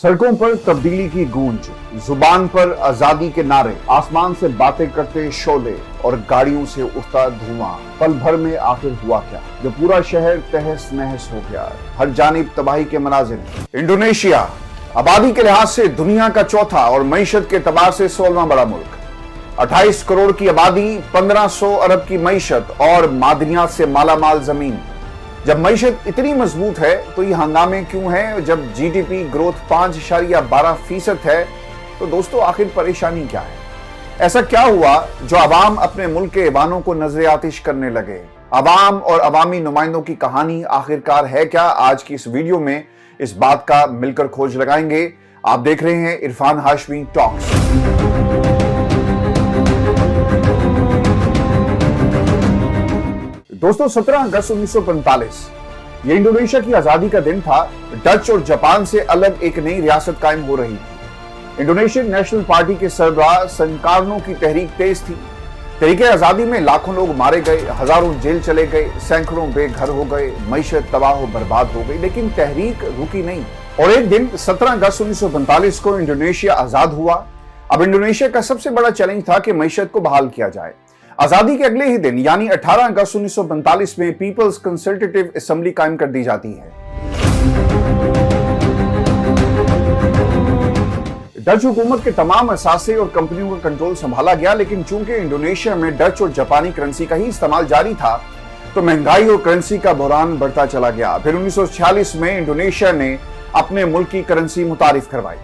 सड़कों पर तब्दीली की गूंज, जुबान पर आजादी के नारे, आसमान से बातें करते शोले और गाड़ियों से उठता धुआं। पल भर में आखिर हुआ क्या, जो पूरा शहर तहस नहस हो गया। हर जानिब तबाही के मनाजिर। इंडोनेशिया आबादी के लिहाज से दुनिया का चौथा और मईशत के एतबार से 16वां बड़ा मुल्क। 28 करोड़ की आबादी, 1500 अरब की मईशत और मादनियात से मालामाल जमीन। जब मईशत इतनी मजबूत है तो ये हंगामे क्यों हैं? जब जीडीपी ग्रोथ 5.12% है तो दोस्तों आखिर परेशानी क्या है? ऐसा क्या हुआ जो अवाम अपने मुल्क के ऐवानों को नजर आतिश करने लगे? अवाम और अवामी नुमाइंदों की कहानी आखिरकार है क्या? आज की इस वीडियो में इस बात का मिलकर खोज लगाएंगे। आप देख रहे हैं इरफान हाशमी टॉक्स। दोस्तों 17 अगस्त 1945 ये इंडोनेशिया की आजादी का दिन था। डच और जापान से अलग एक नई रियासत कायम हो रही थी। इंडोनेशियन नेशनल पार्टी के सरबराह संकारनो की तहरीक तेज थी। तहरीक आजादी में लाखों लोग मारे गए, हजारों जेल चले गए, सैकड़ों बेघर हो गए, मईशत तबाह बर्बाद हो गई, लेकिन तहरीक रुकी नहीं। और एक दिन 17 अगस्त 1945 को इंडोनेशिया आजाद हुआ। अब इंडोनेशिया का सबसे बड़ा चैलेंज था कि मईशत को बहाल किया जाए। आजादी के अगले ही दिन यानी 18 अगस्त 1945 में पीपल्स कंसल्टेटिव असेंबली कायम कर दी जाती है। डच हुकूमत के तमाम असासे और कंपनियों का कंट्रोल संभाला गया, लेकिन चूंकि इंडोनेशिया में डच और जापानी करेंसी का ही इस्तेमाल जारी था तो महंगाई और करेंसी का बहरान बढ़ता चला गया। फिर 1946 में इंडोनेशिया ने अपने मुल्क की करेंसी मुतारिफ करवाई।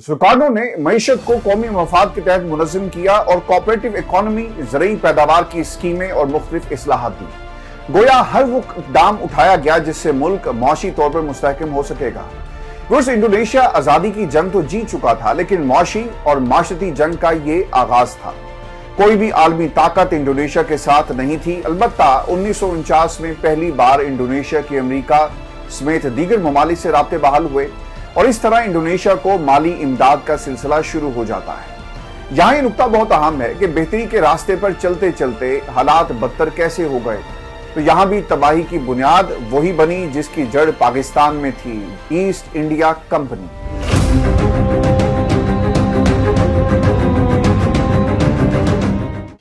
सुकार्नो ने मईशत को कौमी मफाद के तहत मुनज़्ज़म किया और कोऑपरेटिव इकोनॉमी, ज़रई पैदावार की स्कीमें और मुख्तलिफ इस्लाहात दी। गोया हर वो इक़दाम उठाया गया जिससे मुल्क मौशी तौर पर मुस्तहकम हो सकेगा। वैसे इंडोनेशिया आज़ादी की जंग तो जीत चुका था, लेकिन मौशी और माशरती जंग का ये आगाज था। कोई भी आलमी ताकत इंडोनेशिया के साथ नहीं थी। अलबत्ता 1949 में पहली बार इंडोनेशिया की अमेरिका समेत दीगर ममालिक से राब्ते बहाल हुए और इस तरह इंडोनेशिया को माली इमदाद का सिलसिला शुरू हो जाता है। यहाँ ये नुक्ता बहुत अहम है कि बेहतरी के रास्ते पर चलते चलते हालात बदतर कैसे हो गए। तो यहाँ भी तबाही की बुनियाद वही बनी जिसकी जड़ पाकिस्तान में थी, ईस्ट इंडिया कंपनी।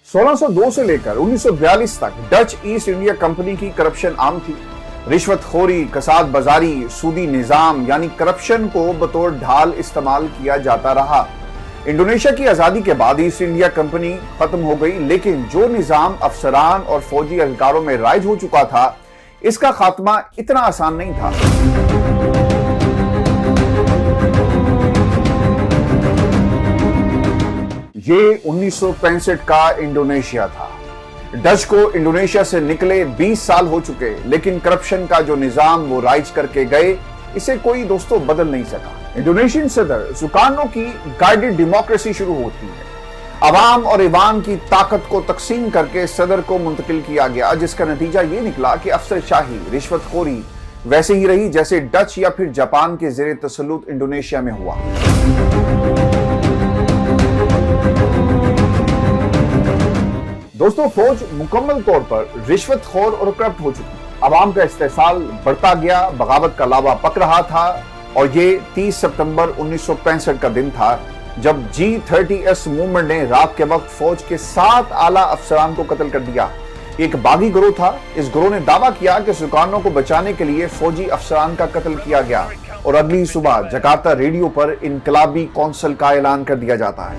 (1602) से लेकर 1942 तक डच ईस्ट इंडिया कंपनी की करप्शन आम थी। रिश्वतखोरी, कसाद बाजारी, सूदी निजाम यानी करप्शन को बतौर ढाल इस्तेमाल किया जाता रहा। इंडोनेशिया की आजादी के बाद ईस्ट इंडिया कंपनी खत्म हो गई, लेकिन जो निजाम अफसरान और फौजी अधिकारों में राइज हो चुका था, इसका खात्मा इतना आसान नहीं था। ये 1965 का इंडोनेशिया था। डच को इंडोनेशिया से निकले 20 साल हो चुके, लेकिन करप्शन का जो निजाम वो राइज करके गए, इसे कोई दोस्तों बदल नहीं सका। इंडोनेशियन सदर सुकार्नो की गाइडेड डेमोक्रेसी शुरू होती है। अवाम और ईवान की ताकत को तकसीम करके सदर को मुंतकिल किया गया, जिसका नतीजा ये निकला कि अफसरशाही, रिश्वतखोरी वैसे ही रही जैसे डच या फिर जापान के जेर तसल्लुत इंडोनेशिया में हुआ। दोस्तों फौज मुकम्मल तौर पर रिश्वतखोर और करप्ट हो चुकी। अवाम का इस्तेसाल बढ़ता गया, बगावत का लावा पक रहा था और ये 30 सितंबर 1965 का दिन था जब G30S मूवमेंट ने रात के वक्त फौज के 7 आला अफसरान को कत्ल कर दिया। एक बागी गिरोह था। इस गिरोह ने दावा किया कि सुकार्नो को बचाने के लिए फौजी अफसरान का कत्ल किया गया और अगली सुबह जकार्ता रेडियो पर इनकलाबी कौंसिल का ऐलान कर दिया जाता है।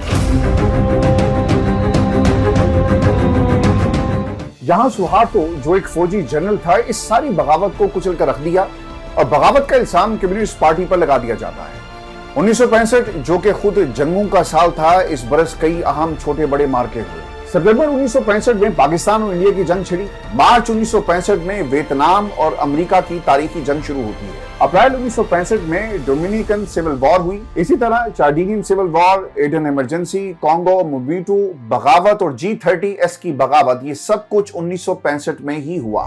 यहाँ सुहार्तो, जो एक फौजी जनरल था, इस सारी बगावत को कुचल कर रख दिया और बगावत का इल्जाम कम्युनिस्ट पार्टी पर लगा दिया जाता है। 1965 जो कि खुद जंगों का साल था, इस बरस कई अहम छोटे बड़े मार्के हुए। सितंबर 1965 में पाकिस्तान और इंडिया की जंग छिड़ी। मार्च 1965 में वियतनाम और अमेरिका की तारीखी जंग शुरू होती है। अप्रैल 1965 में डोमिनिकन सिविल वॉर हुई। इसी तरह Chadian civil war, Aden emergency, Congo, Mobutu बगावत और G30S की बगावत, ये सब कुछ 1965 में ही हुआ।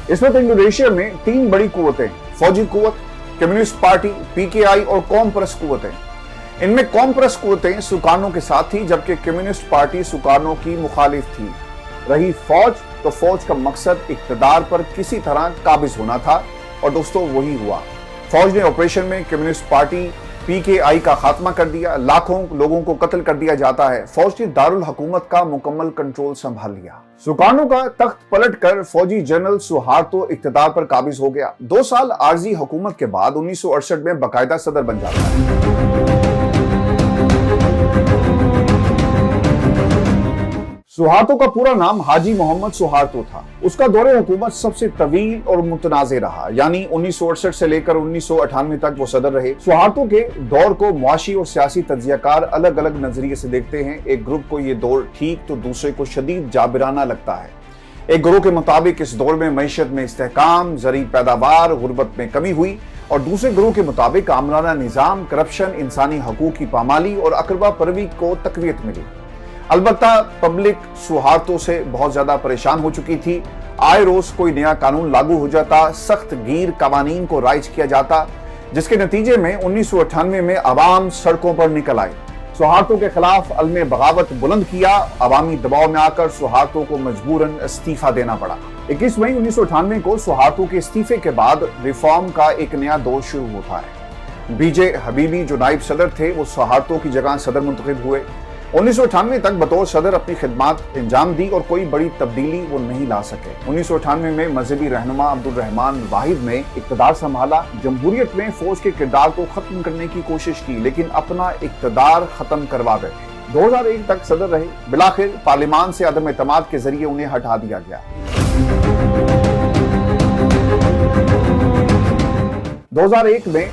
इस वक्त इंडोनेशिया में 3 बड़ी कुव्वतें, फौजी कुव्वत, कम्युनिस्ट पार्टी PKI और कौम परस्त कुव्वतें। इनमें कौम परस्त कुव्वतें सुकार्नो के साथ थी, जबकि कम्युनिस्ट पार्टी सुकार्नो की मुखालिफ थी। रही फौज तो फौज का मकसद इक्तदार पर किसी तरह काबिज होना था, और दोस्तों वही हुआ। फौज ने ऑपरेशन में कम्युनिस्ट पार्टी PKI का खात्मा कर दिया, लाखों लोगों को कत्ल कर दिया जाता है। फौज ने दारुल हुकूमत का मुकम्मल कंट्रोल संभाल लिया। सुकार्नो का तख्त पलटकर फौजी जनरल सुहार्तो इक्तदार पर काबिज हो गया। 2 साल आर्जी हुकूमत के बाद 1968 में बाकायदा सदर बन जाता है। सुहार्तो का पूरा नाम हाजी मोहम्मद सुहार्तो था। उसका दौरे हुकूमत सबसे तवील और मुतनाज़े रहा, यानी 1968 से लेकर 1998 तक वो सदर रहे। सुहार्तो के दौर को मुआशी और सियासी तज्जियाकार अलग अलग नजरिए से देखते हैं। एक ग्रुप को ये दौर ठीक तो दूसरे को शदीद जाबिराना लगता है। एक ग्रुप के मुताबिक इस दौर में मईशत में इस्तेहकाम, ज़री पैदावार, गुर्बत में कमी हुई, और दूसरे ग्रुप के मुताबिक आमराना निज़ाम, करप्शन, इंसानी हकूक़ की पामाली और अकरबा परवी को तक़वियत मिली। अलबत्ता पब्लिक सुहार्तो से बहुत ज्यादा परेशान हो चुकी थी। आए रोज कोई नया कानून लागू हो जाता, सख्त गीर कवानीन को राइज किया जाता, जिसके नतीजे में 1998 में अवाम सड़कों पर निकल आए। सुहार्तो के खिलाफ अलमे बगावत बुलंद किया। अवामी दबाव में आकर सुहार्तो को मजबूरन इस्तीफा देना पड़ा। 21 मई 1998 को सुहार्तो के इस्तीफे के बाद रिफॉर्म का एक नया दौर शुरू होता है। BJ हबीबी जो नायब सदर थे, वो सुहार्तो की जगह सदर मुंतखब हुए। 1998 तक बतौर सदर अपनी खिदमात अंजाम दी और कोई बड़ी तब्दीली वो नहीं ला सके। 1998 में मजहबी रहनुमा अब्दुल रहमान वाहिद ने इक्तदार संभाला। जमहूरियत में फौज के किरदार को खत्म करने की कोशिश की, लेकिन अपना इक्तदार खत्म करवा बैठे। 2001 तक सदर रहे। बिलाखिर पार्लिमान से अदम एतमाद के जरिए उन्हें हटा दिया गया। 2001 में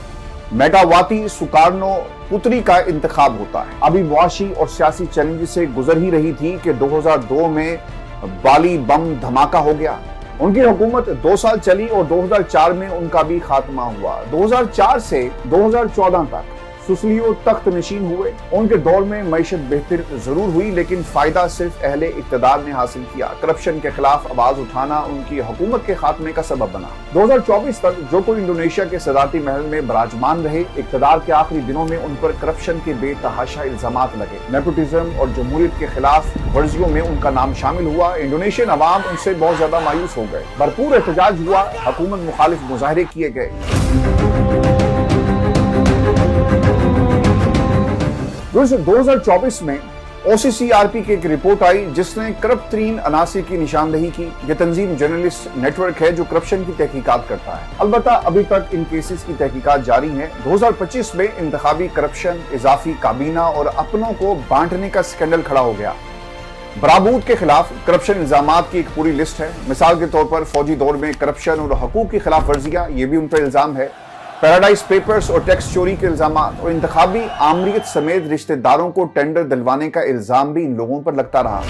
मेगावाती सुकार्नो पुत्री का इंतखाब होता है। अभी मुआशी और सियासी चैलेंज से गुजर ही रही थी कि 2002 में बाली बम धमाका हो गया। उनकी हुकूमत 2 साल चली और 2004 में उनका भी खात्मा हुआ। 2004 से 2014 तक सुसलियो तख्त नशीन हुए। उनके दौर में मईशत बेहतर जरूर हुई, लेकिन फायदा सिर्फ अहले इक्तदार ने हासिल किया। करप्शन के खिलाफ आवाज उठाना उनकी हुकूमत के खात्मे का सबब बना। 2024 तक जो कोई इंडोनेशिया के सदारती महल में बराजमान रहे, इक्तदार के आखिरी दिनों में उन पर करप्शन के बेतहाशा इल्जामात लगे। नेपोटिज्म और जमहूरियत के खिलाफ वर्जियों में उनका नाम शामिल हुआ। इंडोनेशियन अवाम उनसे बहुत ज्यादा मायूस हो गए। भरपूर एहतजाज हुआ, हुकूमत मुखालिफ मुजाहरे किए गए। 2024 में OCCRP की एक रिपोर्ट आई जिसने करप्ट तरीन अनासिर की निशानदही की। यह तंजीम जर्नलिस्ट नेटवर्क है जो करप्शन की तहकीकात करता है। अलबत्ता अभी तक इन केसेस की तहकीकात जारी है। 2025 में इंतखाबी करप्शन, इजाफी काबीना और अपनों को बांटने का स्कैंडल खड़ा हो गया। बराबूत के खिलाफ करप्शन इल्जामात की एक पूरी लिस्ट है। मिसाल के तौर पर फौजी दौर में करप्शन और हकूक की खिलाफ वर्जियां, ये भी उन पर इल्जाम है। पैराडाइज पेपर्स और टैक्स चोरी के इल्जामात और इंतखाबी आमरीत समेत रिश्तेदारों को टेंडर दिलवाने का इल्जाम भी इन लोगों पर लगता रहा।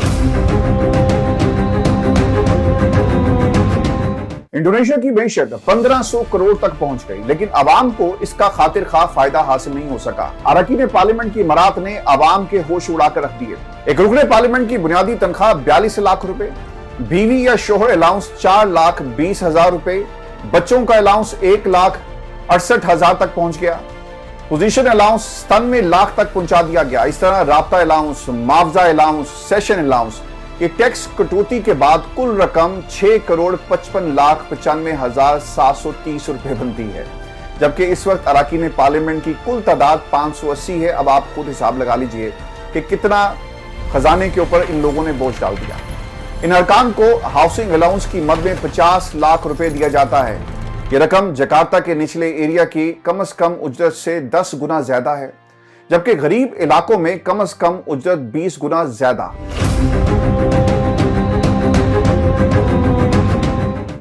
इंडोनेशिया की मैशत 1500 करोड़ तक पहुंच गई, लेकिन अवाम को इसका खातिर खा फायदा हासिल नहीं हो सका। अरकान पार्लियामेंट की इमारत ने अवाम के होश उड़ाकर रख दिए। एक रुकने पार्लियामेंट की बुनियादी तनख्वाह 42 लाख रुपए, बीवी या शोहर अलाउंस 4,20,000 रुपए, बच्चों का अलाउंस 1,68,000 तक पहुंच गया। पोजीशन अलाउंस 97 लाख तक पहुंचा दिया गया। इस तरह राब्ता अलाउंस, मुआवजा अलाउंस, सेशन अलाउंस, ये टैक्स कटौती के बाद कुल रकम 6,55,95,730 रुपए बनती है, जबकि इस वक्त अरकान पार्लियामेंट की कुल तादाद 580 है। अब आप खुद हिसाब लगा लीजिए कि कितना खजाने के ऊपर इन लोगों ने बोझ डाल दिया। इन अरकान को हाउसिंग अलाउंस की मद में 50 लाख रुपए दिया जाता है। ये रकम जकार्ता के निचले एरिया की कम से कम उजरत से 10 गुना ज्यादा है, जबकि गरीब इलाकों में कम से कम उजरत 20 गुना ज्यादा।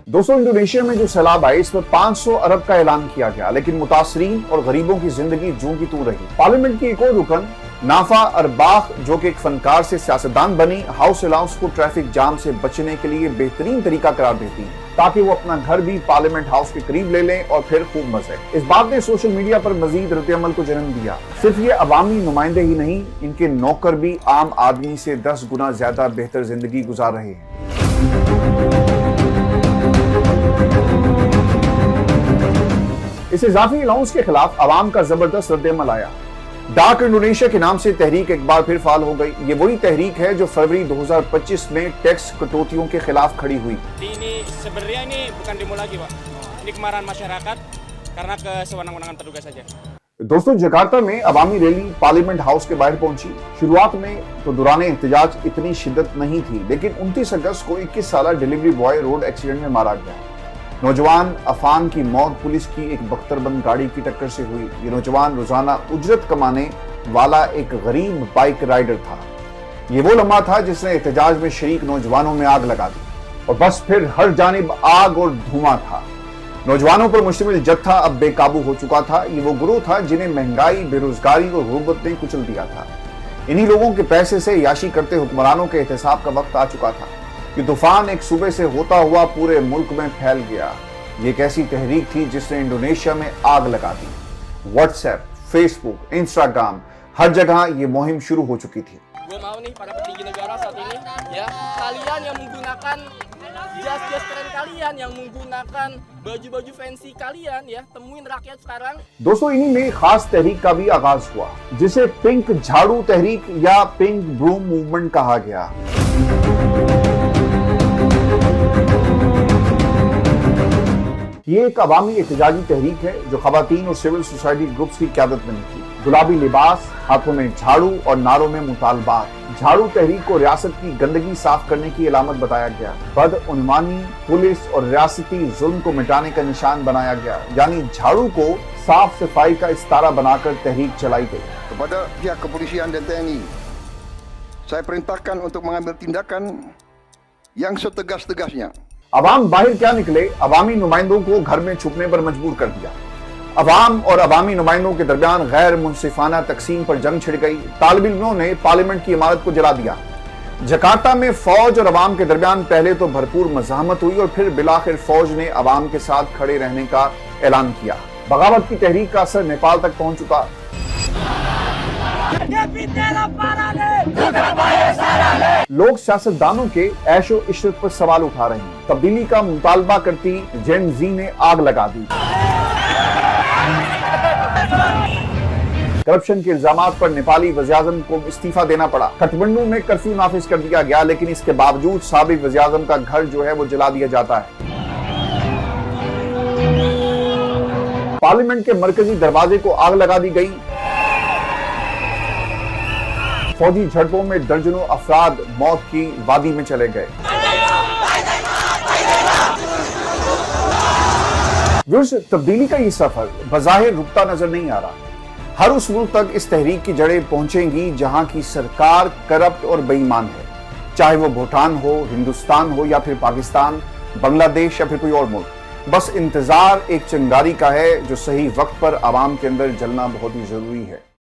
दोस्तों, इंडोनेशिया में जो सैलाब आए इस पर 500 अरब का ऐलान किया गया, लेकिन मुतासरीन और गरीबों की जिंदगी जूं की तूं रही। पार्लियामेंट की एक और रुकन नाफा अरबाख, जो कि एक फनकार से सियासतदान बनी, हाउस अलाउंस को ट्रैफिक जाम से बचने के लिए बेहतरीन तरीका करार देती है, ताकि वो अपना घर भी पार्लियामेंट हाउस के करीब ले लें और फिर खूब मजे। इस बात ने सोशल मीडिया पर मजीद रद्द-ए-अमल को जन्म दिया। सिर्फ ये अवामी नुमाइंदे ही नहीं, इनके नौकर भी आम आदमी से 10 गुना ज्यादा बेहतर जिंदगी गुजार रहे हैं। इस इजाफी अलाउंस के खिलाफ अवाम का जबरदस्त रद्द-ए-अमल आया। डार्क इंडोनेशिया के नाम से तहरीक एक बार फिर फाल हो गई। ये वही तहरीक है जो फरवरी 2025 में टैक्स कटौतियों के खिलाफ खड़ी हुई। Ini sebenarnya ini bukan demo lagi, Pak. Ini kemarahan masyarakat karena kesewenang-wenangan petugas saja. दोस्तों, जकार्ता में अवामी रैली पार्लियामेंट हाउस के बाहर पहुंची। शुरुआत में तो दौरान एहतजाज इतनी शिद्दत नहीं थी, लेकिन 29 अगस्त को 21 साल डिलीवरी बॉय रोड एक्सीडेंट में मारा गया। नौजवान अफान की मौत पुलिस की एक बख्तरबंद गाड़ी की टक्कर से हुई। ये नौजवान रोजाना उजरत कमाने वाला एक गरीब बाइक राइडर था। ये वो लम्हा था जिसने एहतजाज में शरीक नौजवानों में आग लगा दी और बस फिर हर जानिब आग और धुआं था। नौजवानों पर मुश्तमिल जत्था अब बेकाबू हो चुका था। ये वो गिरोह था जिन्हें महंगाई, बेरोजगारी और गुर्बत ने कुचल दिया था। इन्हीं लोगों के पैसे से याशी करते हुक्मरानों के एहतसाब का वक्त आ चुका था। ये तूफान एक सूबे से होता हुआ पूरे मुल्क में फैल गया। ये एक ऐसी तहरीक थी जिसने इंडोनेशिया में आग लगा दी। व्हाट्सएप, फेसबुक, इंस्टाग्राम, हर जगह ये मुहिम शुरू हो चुकी थी। Gue mau nih para petinggi negara saat ini, ya kalian yang menggunakan jas-jas keren kalian, yang menggunakan baju-baju fancy kalian, ya temuin rakyat sekarang. दोस्तों, इन्हीं में खास तहरीक का भी आगाज हुआ जिसे पिंक झाड़ू तहरीक या पिंक ब्रूम मूवमेंट कहा गया। ये एक अवामी एहतजाजी तहरीक है जो खवातीन और सिविल सोसाइटी ग्रुप्स की क़यादत में थी। गुलाबी लिबास, हाथों में झाड़ू और नारों में मुतालबात। झाड़ू तहरीक को रियासत की गंदगी साफ करने की अलामत बताया गया। बदउनवानी, पुलिस और रियासती जुल्म को मिटाने का निशान बनाया गया। यानी झाड़ू को साफ सफाई का इस्तारा बनाकर तहरीक चलाई गई। Kepada pihak kepolisian dan TNI, saya perintahkan untuk mengambil tindakan yang setegas-tegasnya। अवाम बाहर क्या निकले, अवामी नुमाइंदों को घर में छुपने पर मजबूर कर दिया। अवाम और अवामी नुमाइंदों के दरमियान गैर मुनसिफाना तकसीम पर जंग छिड़ गई। तालिब इल्मों ने पार्लियामेंट की इमारत को जला दिया। जकार्ता में फौज और अवाम के दरमियान पहले तो भरपूर मज़ाहमत हुई और फिर बिलाखिर फौज ने अवाम के साथ खड़े रहने का ऐलान किया। बगावत की तहरीक का असर नेपाल तक पहुंच चुका। लोग सियासतदानों के ऐशो इशरत पर सवाल उठा रहे हैं। तब्दीली का मुतालबा करती जेन जी ने आग लगा दी। करप्शन के इल्जामात पर नेपाली वज़ीर-ए-आज़म को इस्तीफा देना पड़ा। काठमांडू में कर्फ्यू नाफिज कर दिया गया, लेकिन इसके बावजूद साबिक वज़ीर-ए-आज़म का घर जो है वो जला दिया जाता है। पार्लियामेंट के मरकजी दरवाजे को आग लगा दी गई। फौजी झड़पों में दर्जनों अफराद मौत की वादी में चले गए। तब्दीली का ये सफर बज़ाहिर रुकता नजर नहीं आ रहा। हर उस मुल्क तक इस तहरीक की जड़ें पहुंचेंगी जहां की सरकार करप्ट और बेईमान है, चाहे वो भूटान हो, हिंदुस्तान हो या फिर पाकिस्तान, बांग्लादेश या फिर कोई और मुल्क। बस इंतजार एक चिंगारी का है जो सही वक्त पर आवाम के अंदर जलना बहुत ही जरूरी है।